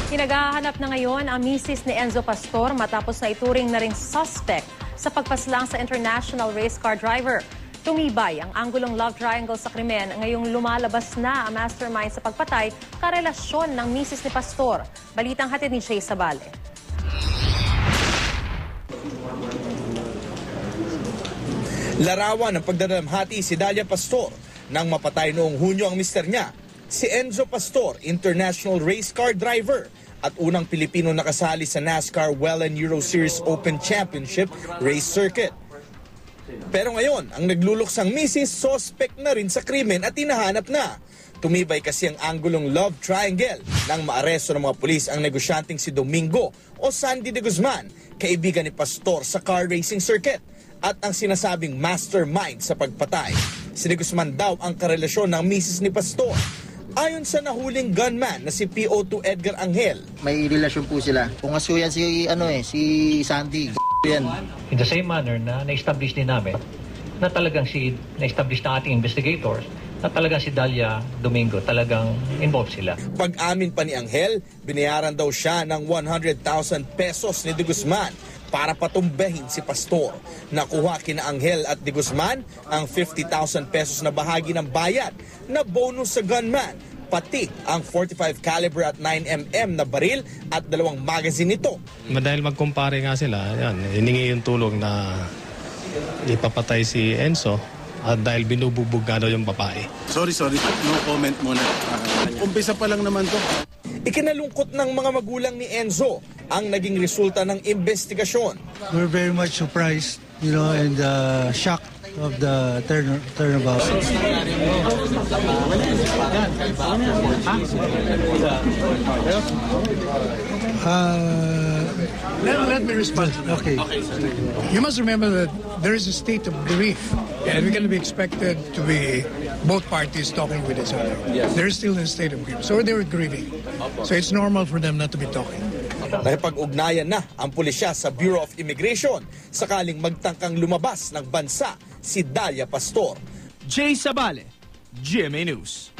Pinaghahanap na ngayon ang misis ni Enzo Pastor matapos na ituring na ring suspect sa pagpaslang sa international race car driver. Tumibay ang anggulong love triangle sa krimen ngayong lumalabas na ang mastermind sa pagpatay karelasyon ng misis ni Pastor. Balitang hatid ni Jay Sabale. Larawan ng pagdadamhati si Dalia Pastor nang mapatay noong Hunyo ang mister niya. Si Enzo Pastor, international race car driver at unang Pilipino nakasali sa NASCAR Wellen Euro Series Open Championship race circuit. Pero ngayon, ang nagluluksang misis, suspect na rin sa krimen at hinahanap na. Tumibay kasi ang anggulong love triangle nang maaresto ng mga pulis ang negosyanteng si Domingo o Sandy de Guzman, kaibigan ni Pastor sa car racing circuit at ang sinasabing mastermind sa pagpatay. Si de Guzman daw ang karelasyon ng misis ni Pastor. Ayon sa nahuling gunman na si PO2 Edgar Angel, may relasyon po sila. Kung aso yan si Sandy, yan. In the same manner na na-establish din namin na talagang na-establish na ating investigators na talagang si Dalia Domingo talagang involved sila. Pag-amin pa ni Angel, binayaran daw siya ng 100,000 pesos ni de Guzman para patumbahin si Pastor. Nakuha kina Angel at de Guzman ang 50,000 pesos na bahagi ng bayad na bonus sa gunman, pati ang 45 caliber at 9mm na baril at 2 magazine nito. Dahil magkumpare nga sila, yan, hiningi yung tulong na ipapatay si Enzo at dahil binubugbog nga daw yung babae. Sorry, no comment muna. Umpisa pa lang naman to. Ikinalungkot ng mga magulang ni Enzo ang naging resulta ng investigasyon. We're very much surprised, and shocked of the turnabout. Let me respond. Okay. You must remember that there is a state of grief, and we can be expected to be both parties talking with each other. Yes. They're still in a state of grief, so they were grieving. So it's normal for them not to be talking. Nakipag-ugnayan na ang pulisya sa Bureau of Immigration sakaling magtangkang lumabas ng bansa si Dalia Pastor. Jay Sabale, GMA News.